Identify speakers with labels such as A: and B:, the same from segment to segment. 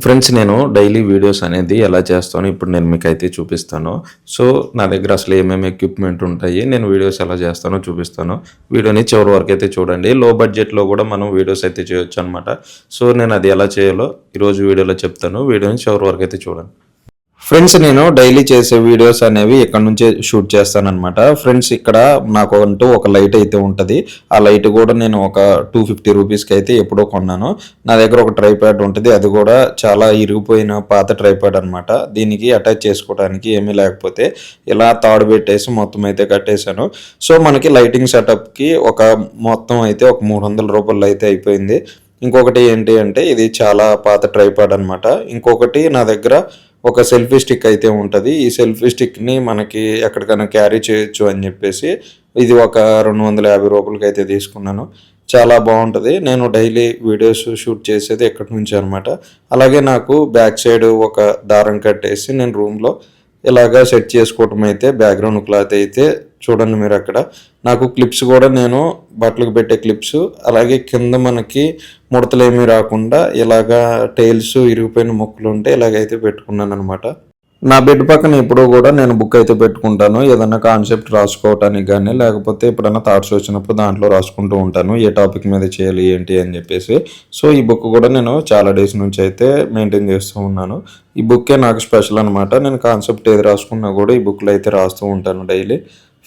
A: Friends నేను daily videos అనేది ఎలా చేస్తానో ఇప్పుడు నేను మీకైతే చూపిస్తాను. సో, నా దగ్గర అసలు ఏమేమి ఎక్విప్‌మెంట్ ఉంటాయి, నేను వీడియోస్ ఎలా చేస్తానో చూపిస్తాను. వీడియోని చివరి వరకైతే చూడండి. లో బడ్జెట్‌లో కూడా మనం వీడియోస్ అయితే చేయొచ్చనమాట. సో, నేను అది ఎలా చేయాలో ఈరోజు వీడియోలో చెప్తాను. వీడియోని చివరి వరకైతే చూడండి. ఫ్రెండ్స్ నేను డైలీ చేసే వీడియోస్ అనేవి ఇక్కడ నుంచే షూట్ చేస్తానన్నమాట. ఫ్రెండ్స్ ఇక్కడ నాకు అంటూ ఒక లైట్ అయితే ఉంటుంది. ఆ లైట్ కూడా నేను ఒక 250 రూపీస్కి అయితే ఎప్పుడో కొన్నాను. నా దగ్గర ఒక ట్రైప్యాడ్ ఉంటుంది. అది కూడా చాలా ఇరిగిపోయిన పాత ట్రైప్యాడ్ అనమాట. దీనికి అటాచ్ చేసుకోవడానికి ఏమీ లేకపోతే ఇలా తాడు పెట్టేసి మొత్తం అయితే కట్టేశాను. సో మనకి లైటింగ్ సెటప్కి ఒక మొత్తం అయితే ఒక 300 రూపాయలు అయితే అయిపోయింది. ఇంకొకటి ఏంటి అంటే ఇది చాలా పాత ట్రైప్యాడ్ అనమాట. ఇంకొకటి నా దగ్గర ఒక సెల్ఫీ స్టిక్ అయితే ఉంటుంది. ఈ సెల్ఫీ స్టిక్ని మనకి ఎక్కడికైనా క్యారీ చేయొచ్చు అని చెప్పేసి ఇది ఒక 250 రూపాయలకి అయితే తీసుకున్నాను. చాలా బాగుంటుంది. నేను డైలీ వీడియోస్ షూట్ చేసేది ఎక్కడి నుంచి అనమాట. అలాగే నాకు బ్యాక్ సైడ్ ఒక దారం కట్టేసి నేను రూమ్లో ఇలాగా సెట్ చేసుకోవటం అయితే బ్యాక్గ్రౌండ్ క్లాత్ అయితే చూడండి మీరు అక్కడ. నాకు క్లిప్స్ కూడా నేను బట్టలకు పెట్టే క్లిప్స్, అలాగే కింద మనకి ముడతలు ఏమీ రాకుండా ఇలాగా టైల్స్ ఇరిగిపోయిన ముక్కలు ఉంటే ఇలాగైతే పెట్టుకున్నాను అనమాట. నా బెడ్ పక్కన ఎప్పుడూ కూడా నేను బుక్ అయితే పెట్టుకుంటాను. ఏదైనా కాన్సెప్ట్ రాసుకోవటానికి కానీ లేకపోతే ఎప్పుడైనా థాట్స్ వచ్చినప్పుడు దాంట్లో రాసుకుంటూ ఉంటాను. ఏ టాపిక్ మీద చేయాలి ఏంటి అని చెప్పేసి. సో ఈ బుక్ కూడా నేను చాలా డేస్ నుంచి అయితే మెయింటైన్ చేస్తూ ఉన్నాను. ఈ బుక్కే నాకు స్పెషల్ అనమాట. నేను కాన్సెప్ట్ ఏది రాసుకున్నా కూడా ఈ బుక్లో అయితే రాస్తూ ఉంటాను డైలీ.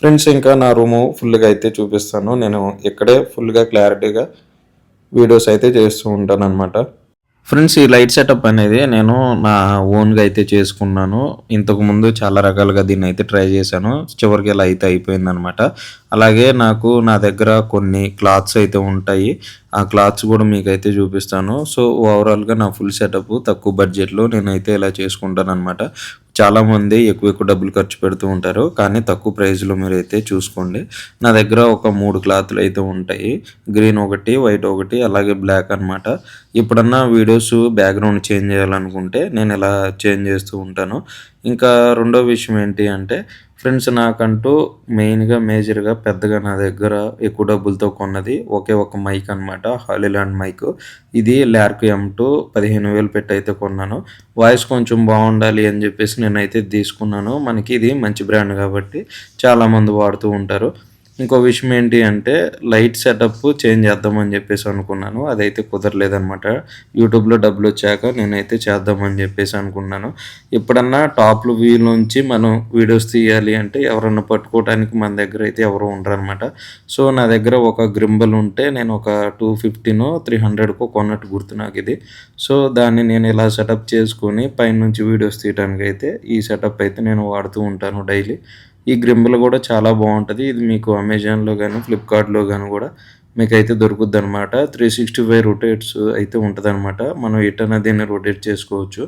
A: ఫ్రెండ్స్ ఇంకా నా రూము ఫుల్గా అయితే చూపిస్తాను. నేను ఇక్కడే ఫుల్గా క్లారిటీగా వీడియోస్ అయితే చేస్తూ ఉంటాను అనమాట. ఫ్రెండ్స్ ఈ లైట్ సెటప్ అనేది నేను నా ఓన్గా అయితే చేసుకున్నాను. ఇంతకుముందు చాలా రకాలుగా దీన్ని అయితే ట్రై చేశాను. చివరికి ఇలా అయితే అయిపోయిందనమాట. అలాగే నాకు నా దగ్గర కొన్ని క్లాత్స్ అయితే ఉంటాయి. ఆ క్లాత్స్ కూడా మీకైతే చూపిస్తాను. సో ఓవరాల్గా నా ఫుల్ సెటప్ తక్కువ బడ్జెట్లో నేనైతే ఇలా చేసుకుంటాను అనమాట. చాలామంది ఎక్కువ డబ్బులు ఖర్చు పెడుతూ ఉంటారు, కానీ తక్కువ ప్రైస్లో మీరైతే చూసుకోండి. నా దగ్గర ఒక 3 క్లాత్లు అయితే ఉంటాయి. గ్రీన్ ఒకటి, వైట్ ఒకటి, అలాగే బ్లాక్ అనమాట. ఎప్పుడన్నా వీడియోస్ బ్యాక్గ్రౌండ్ చేంజ్ చేయాలనుకుంటే నేను ఇలా చేంజ్ చేస్తూ ఉంటాను. ఇంకా రెండో విషయం ఏంటి అంటే ఫ్రెండ్స్ నాకంటూ మెయిన్గా మేజర్గా పెద్దగా నా దగ్గర ఎక్కువ డబ్బులతో కొన్నది ఒకే ఒక మైక్ అనమాట. Hollyland mic. ఇది లార్క్ M2 15,000 పెట్టి అయితే కొన్నాను. వాయిస్ కొంచెం బాగుండాలి అని చెప్పేసి నేనైతే తీసుకున్నాను. మనకి ఇది మంచి బ్రాండ్ కాబట్టి చాలామంది వాడుతూ ఉంటారు. ఇంకో విషయం ఏంటి అంటే లైట్ సెటప్ చేంజ్ చేద్దామని చెప్పేసి అనుకున్నాను. అదైతే కుదరలేదనమాట. యూట్యూబ్లో డబ్బులు వచ్చాక నేనైతే చేద్దామని చెప్పేసి అనుకున్నాను. ఎప్పుడన్నా టాప్లు వ్యూలోంచి మనం వీడియోస్ తీయాలి అంటే ఎవరన్నా పట్టుకోవడానికి మన దగ్గర అయితే ఎవరు ఉండరనమాట. సో నా దగ్గర ఒక గ్రింబల్ ఉంటే నేను ఒక 250నో 300కో కొన్నట్టు గుర్తు నాకు ఇది. సో దాన్ని నేను ఇలా సెటప్ చేసుకొని పైనుంచి వీడియోస్ తీయడానికి అయితే ఈ సెటప్ అయితే నేను వాడుతూ ఉంటాను డైలీ. ఈ గ్రింబల్ కూడా చాలా బాగుంటుంది. ఇది మీకు అమెజాన్లో కానీ ఫ్లిప్కార్ట్లో కానీ కూడా మీకైతే దొరుకుద్ది అనమాట. 365 రొటేట్స్ అయితే ఉంటుంది అనమాట. మనం ఎటైనా దీన్ని రొటేట్ చేసుకోవచ్చు.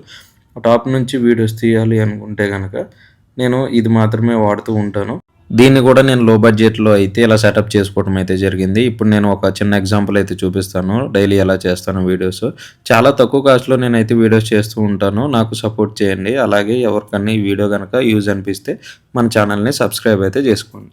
A: టాప్ నుంచి వీడియోస్ తీయాలి అనుకుంటే కనుక నేను ఇది మాత్రమే వాడుతూ ఉంటాను. దీన్ని కూడా నేను లో బడ్జెట్లో అయితే ఇలా సెటప్ చేసుకోవడం అయితే జరిగింది. ఇప్పుడు నేను ఒక చిన్న ఎగ్జాంపుల్ అయితే చూపిస్తాను. డైలీ ఎలా చేస్తాను వీడియోస్. చాలా తక్కువ కాస్ట్లో నేనైతే వీడియోస్ చేస్తూ ఉంటాను. నాకు సపోర్ట్ చేయండి. అలాగే ఎవరికన్నా ఈ వీడియో కనుక యూజ్ అనిపిస్తే మన ఛానల్ని సబ్స్క్రైబ్ అయితే చేసుకోండి.